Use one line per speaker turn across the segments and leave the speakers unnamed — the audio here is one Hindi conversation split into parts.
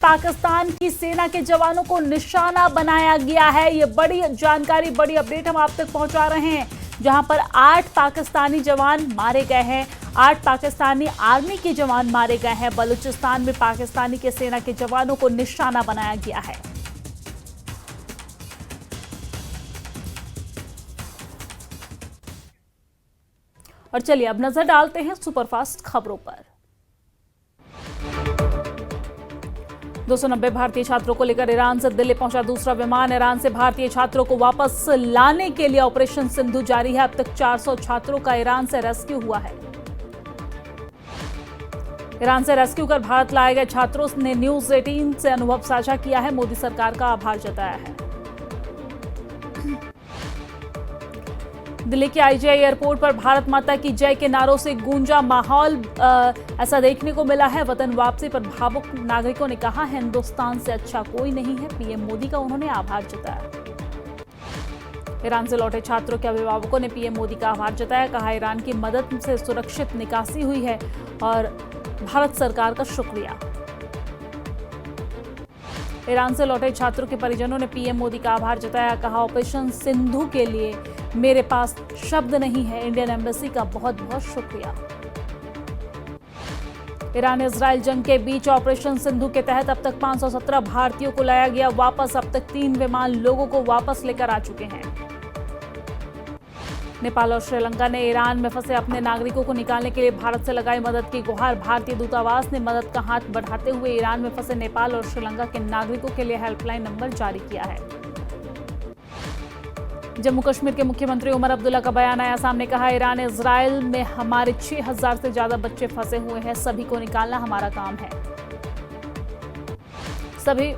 पाकिस्तान की सेना के जवानों को निशाना बनाया गया है। ये बड़ी जानकारी, बड़ी अपडेट हम आप तक पहुंचा रहे हैं, जहां पर 8 पाकिस्तानी जवान मारे गए हैं। 8 पाकिस्तानी आर्मी के जवान मारे गए हैं। बलूचिस्तान में पाकिस्तानी के सेना के जवानों को निशाना बनाया गया है। और चलिए अब नजर डालते हैं सुपरफास्ट खबरों पर। 290 भारतीय छात्रों को लेकर ईरान से दिल्ली पहुंचा दूसरा विमान। ईरान से भारतीय छात्रों को वापस लाने के लिए ऑपरेशन सिंधु जारी है। अब तक 400 छात्रों का ईरान से रेस्क्यू हुआ है। ईरान से रेस्क्यू कर भारत लाए गए छात्रों ने न्यूज 18 से अनुभव साझा किया है। मोदी सरकार का आभार जताया है। दिल्ली के आईजीआई एयरपोर्ट पर भारत माता की जय के नारों से गूंजा माहौल ऐसा देखने को मिला है। वतन वापसी पर भावुक नागरिकों ने कहा, हिंदुस्तान से अच्छा कोई नहीं है। पीएम मोदी का उन्होंने आभार जताया। ईरान से लौटे छात्रों के अभिभावकों ने पीएम मोदी का आभार जताया। कहा, ईरान की मदद से सुरक्षित निकासी हुई है और भारत सरकार का शुक्रिया। ईरान से लौटे छात्रों के परिजनों ने पीएम मोदी का आभार जताया। कहा, ऑपरेशन सिंधु के लिए मेरे पास शब्द नहीं है। इंडियन एम्बेसी का बहुत बहुत शुक्रिया। ईरान इजराइल जंग के बीच ऑपरेशन सिंधु के तहत अब तक 517 भारतीयों को लाया गया वापस। अब तक 3 विमान लोगों को वापस लेकर आ चुके हैं। नेपाल और श्रीलंका ने ईरान में फंसे अपने नागरिकों को निकालने के लिए भारत से लगाई मदद की गुहार। भारतीय दूतावास ने मदद का हाथ बढ़ाते हुए ईरान में फंसे नेपाल और श्रीलंका के नागरिकों के लिए हेल्पलाइन नंबर जारी किया है। जम्मू कश्मीर के मुख्यमंत्री उमर अब्दुल्ला का बयान आया सामने। कहा, ईरान इजराइल में हमारे 6000 से ज्यादा बच्चे फंसे हुए हैं। सभी को निकालना हमारा काम है। सभी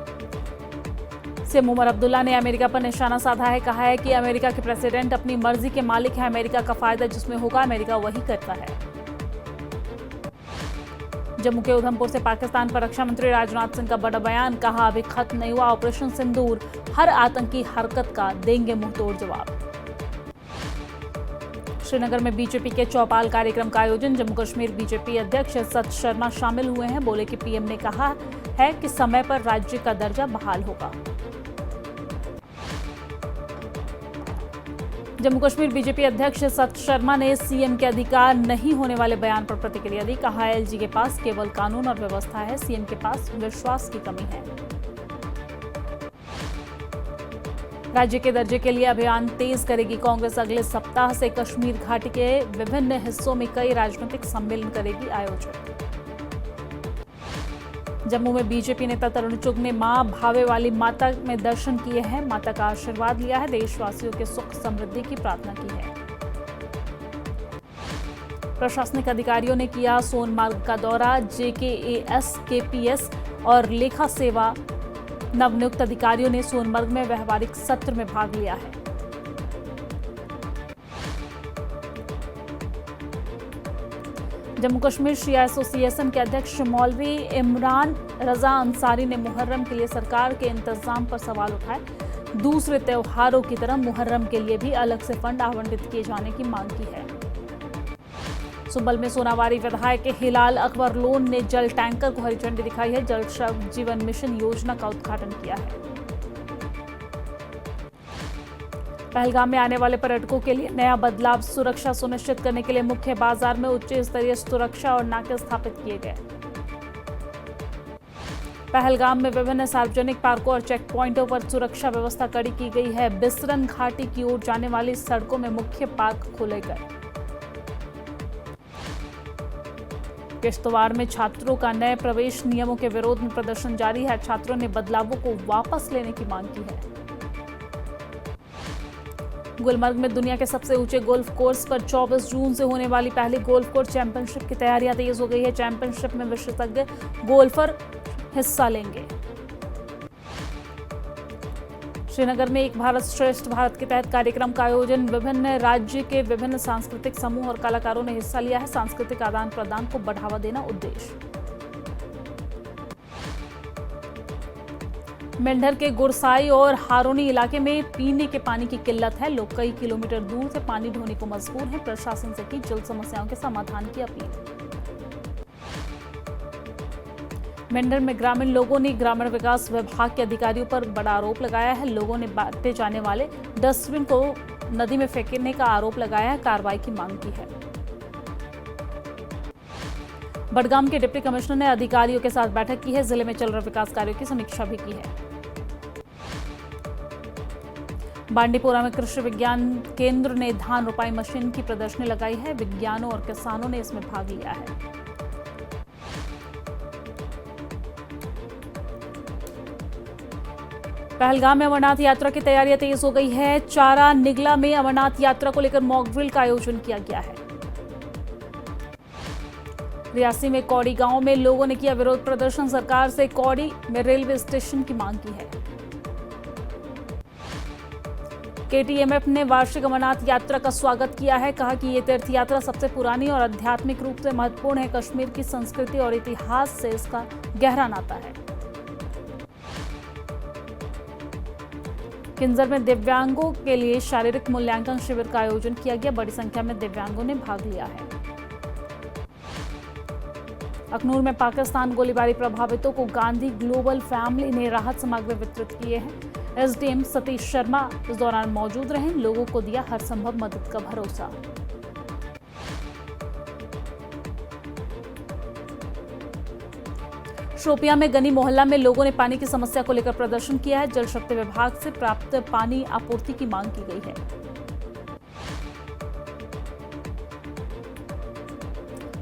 से उमर अब्दुल्ला ने अमेरिका पर निशाना साधा है। कहा है कि अमेरिका के प्रेसिडेंट अपनी मर्जी के मालिक है। अमेरिका का फायदा जिसमें होगा अमेरिका वही करता है। जम्मू के उधमपुर से पाकिस्तान पर रक्षा मंत्री राजनाथ सिंह का बड़ा बयान। कहा, अभी खत्म नहीं हुआ ऑपरेशन सिंदूर। हर आतंकी हरकत का देंगे मुंहतोड़ जवाब। श्रीनगर में बीजेपी के चौपाल कार्यक्रम का आयोजन। जम्मू कश्मीर बीजेपी अध्यक्ष सत शर्मा शामिल हुए हैं। बोले कि पीएम ने कहा है कि समय पर राज्य का दर्जा बहाल होगा। जम्मू कश्मीर बीजेपी अध्यक्ष सत शर्मा ने सीएम के अधिकार नहीं होने वाले बयान पर प्रतिक्रिया दी। कहा, एलजी के पास केवल कानून और व्यवस्था है, सीएम के पास विश्वास की कमी है। राज्य के दर्जे के लिए अभियान तेज करेगी कांग्रेस। अगले सप्ताह से कश्मीर घाटी के विभिन्न हिस्सों में कई राजनीतिक सम्मेलन करेगी आयोजन। जम्मू में बीजेपी नेता तरुण चुग ने मां भावे वाली माता में दर्शन किए हैं। माता का आशीर्वाद लिया है। देशवासियों के सुख समृद्धि की प्रार्थना की है। प्रशासनिक अधिकारियों ने किया सोनमार्ग का दौरा। जेकेएएस, केपीएस और लेखा सेवा नवनियुक्त अधिकारियों ने सोनमर्ग में व्यवहारिक सत्र में भाग लिया है। जम्मू कश्मीर शिया एसोसिएशन के अध्यक्ष मौलवी इमरान रजा अंसारी ने मुहर्रम के लिए सरकार के इंतजाम पर सवाल उठाए। दूसरे त्योहारों की तरह मुहर्रम के लिए भी अलग से फंड आवंटित किए जाने की मांग की है। सुंबल में सोनावारी विधायक हिलाल अकबर लोन ने जल टैंकर को हरी झंडी दिखाई है। जल जीवन मिशन योजना का उद्घाटन किया है। पहलगाम में आने वाले पर्यटकों के लिए नया बदलाव। सुरक्षा सुनिश्चित करने के लिए मुख्य बाजार में उच्च स्तरीय सुरक्षा और नाके स्थापित किए गए। पहलगाम में विभिन्न सार्वजनिक पार्कों और चेक पॉइंटों पर सुरक्षा व्यवस्था कड़ी की गई है। बिसरन घाटी की ओर जाने वाली सड़कों में मुख्य पार्क खोले गए। किश्तवाड़ में छात्रों का नए प्रवेश नियमों के विरोध में प्रदर्शन जारी है। छात्रों ने बदलावों को वापस लेने की मांग की है। गुलमर्ग में दुनिया के सबसे ऊंचे गोल्फ कोर्स पर 24 जून से होने वाली पहली गोल्फ कोर्स चैंपियनशिप की तैयारियां तेज हो गई है। चैंपियनशिप में विशेषज्ञ गोल्फर हिस्सा लेंगे। श्रीनगर में एक भारत श्रेष्ठ भारत के तहत कार्यक्रम का आयोजन। विभिन्न राज्य के विभिन्न सांस्कृतिक समूह और कलाकारों ने हिस्सा लिया है। सांस्कृतिक आदान प्रदान को बढ़ावा देना उद्देश्य। मेंढर के गुरसाई और हारोनी इलाके में पीने के पानी की किल्लत है। लोग कई किलोमीटर दूर से पानी ढोने को मजबूर हैं। प्रशासन से की जल समस्याओं के समाधान की अपील। मेंढर में ग्रामीण लोगों ने ग्रामीण विकास विभाग के अधिकारियों पर बड़ा आरोप लगाया है। लोगों ने बांटे जाने वाले डस्टबिन को नदी में फेंकने का आरोप लगाया है, कार्रवाई की मांग की है। बडगाम के डिप्टी कमिश्नर ने अधिकारियों के साथ बैठक की है। जिले में चल रहे विकास कार्यों की समीक्षा भी की है। बांडीपोरा में कृषि विज्ञान केंद्र ने धान रोपाई मशीन की प्रदर्शनी लगाई है। विज्ञानों और किसानों ने इसमें भाग लिया है। पहलगाम में अमरनाथ यात्रा की तैयारियां तेज हो गई है। चारा निगला में अमरनाथ यात्रा को लेकर मॉक ड्रिल का आयोजन किया गया है। रियासी में कौड़ी गांव में लोगों ने किया विरोध प्रदर्शन। सरकार से कौड़ी में रेलवे स्टेशन की मांग की है। केटीएमएफ ने वार्षिक अमरनाथ यात्रा का स्वागत किया है। कहा कि ये तीर्थ यात्रा सबसे पुरानी और आध्यात्मिक रूप से महत्वपूर्ण है। कश्मीर की संस्कृति और इतिहास से इसका गहरा नाता है। किन्नर में दिव्यांगों के लिए शारीरिक मूल्यांकन शिविर का आयोजन किया गया। बड़ी संख्या में दिव्यांगों ने भाग लिया है। अखनूर में पाकिस्तान गोलीबारी प्रभावितों को गांधी ग्लोबल फैमिली ने राहत सामग्री वितरित किए हैं। एसडीएम सतीश शर्मा इस दौरान मौजूद रहे। लोगों को दिया हर संभव मदद का भरोसा। शोपियां में गनी मोहल्ला में लोगों ने पानी की समस्या को लेकर प्रदर्शन किया है। जल शक्ति विभाग से प्राप्त पानी आपूर्ति की मांग की गई है।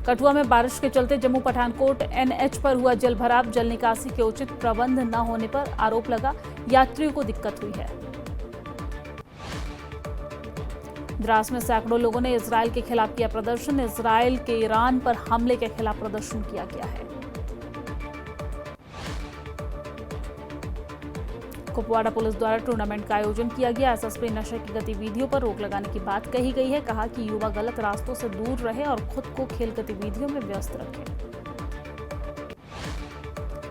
कठुआ में बारिश के चलते जम्मू पठानकोट एनएच पर हुआ जल भराव। जल निकासी के उचित प्रबंध न होने पर आरोप लगा। यात्रियों को दिक्कत हुई है। द्रास में सैकड़ों लोगों ने इजरायल के खिलाफ किया प्रदर्शन। इजरायल के ईरान पर हमले के खिलाफ प्रदर्शन किया गया है। कुपवाड़ा पुलिस द्वारा टूर्नामेंट का आयोजन किया गया। एसएसपी नशे की गतिविधियों पर रोक लगाने की बात कही गई है। कहा कि युवा गलत रास्तों से दूर रहे और खुद को खेल गतिविधियों में व्यस्त रखें।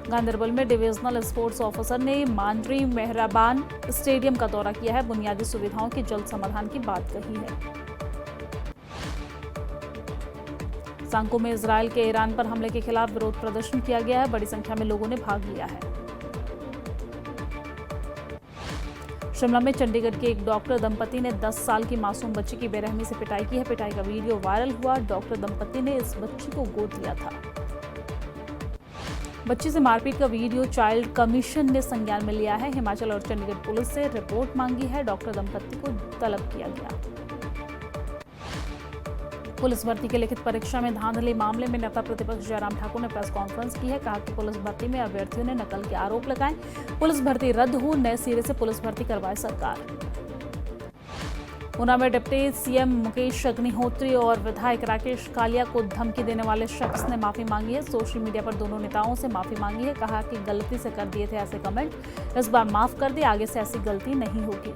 गांदरबल में डिविजनल स्पोर्ट्स ऑफिसर ने मांडरी मेहराबान स्टेडियम का दौरा किया है। बुनियादी सुविधाओं के जल्द समाधान की बात कही है। सांको में इजरायल के ईरान पर हमले के खिलाफ विरोध प्रदर्शन किया गया है। बड़ी संख्या में लोगों ने भाग लिया है। शिमला में चंडीगढ़ के एक डॉक्टर दंपति ने 10 साल की मासूम बच्ची की बेरहमी से पिटाई की है। पिटाई का वीडियो वायरल हुआ। डॉक्टर दंपति ने इस बच्ची को गोद लिया था। बच्ची से मारपीट का वीडियो चाइल्ड कमीशन ने संज्ञान में लिया है। हिमाचल और चंडीगढ़ पुलिस से रिपोर्ट मांगी है। डॉक्टर दंपति को तलब किया गया। पुलिस भर्ती की लिखित परीक्षा में धांधली मामले में नेता प्रतिपक्ष जयराम ठाकुर ने प्रेस कॉन्फ्रेंस की है। कहा कि पुलिस भर्ती में अभ्यर्थियों ने नकल के आरोप लगाए। पुलिस भर्ती रद्द हो, नए सिरे से पुलिस भर्ती करवाए सरकार। ऊना में डिप्टी सीएम मुकेश अग्निहोत्री और विधायक राकेश कालिया को धमकी देने वाले शख्स ने माफी मांगी है। सोशल मीडिया पर दोनों नेताओं से माफी मांगी है। कहा कि गलती से कर दिए थे ऐसे कमेंट, इस बार माफ कर दे, आगे से ऐसी गलती नहीं होगी।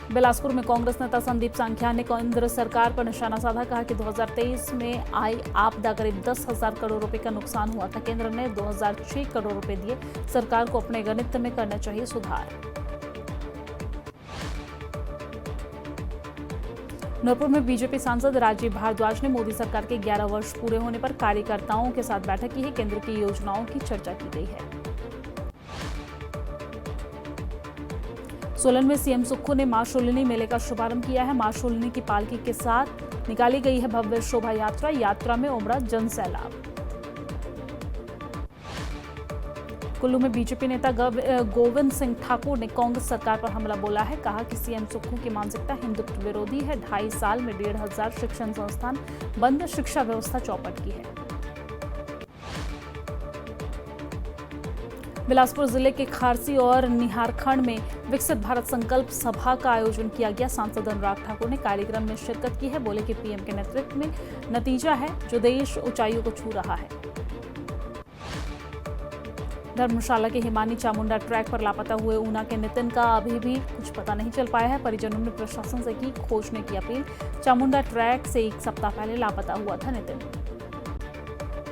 बिलासपुर में कांग्रेस नेता संदीप सांख्या ने केंद्र सरकार पर निशाना साधा। कहा कि 2023 में आई आपदा करीब 10,000 करोड़ रुपए का नुकसान हुआ था। केंद्र ने 2006 करोड़ रुपए दिए। सरकार को अपने गणित में करना चाहिए सुधार। नूरपुर में बीजेपी सांसद राजीव भारद्वाज ने मोदी सरकार के 11 वर्ष पूरे होने पर कार्यकर्ताओं के साथ बैठक की है। केंद्र की योजनाओं की चर्चा की गई है। सोलन में सीएम सुक्खू ने मां शूलिनी मेले का शुभारंभ किया है। मां शूलिनी की पालकी के साथ निकाली गई है भव्य शोभा यात्रा। यात्रा में उमड़ा जन सैलाब। कुल्लू में बीजेपी नेता गोविंद सिंह ठाकुर ने कांग्रेस सरकार पर हमला बोला है। कहा कि सीएम सुक्खू की मानसिकता हिंदुत्व विरोधी है। 2.5 साल में 1,500 शिक्षण संस्थान बंद, शिक्षा व्यवस्था चौपट की है। बिलासपुर जिले के खारसी और निहारखंड में विकसित भारत संकल्प सभा का आयोजन किया गया। सांसद अनुराग ठाकुर ने कार्यक्रम में शिरकत की है। बोले कि पीएम के नेतृत्व में नतीजा है जो देश ऊंचाइयों को छू रहा है। धर्मशाला के हिमानी चामुंडा ट्रैक पर लापता हुए ऊना के नितिन का अभी भी कुछ पता नहीं चल पाया है। परिजनों ने प्रशासन से की खोजने की अपील। चामुंडा ट्रैक से 1 सप्ताह पहले लापता हुआ था नितिन।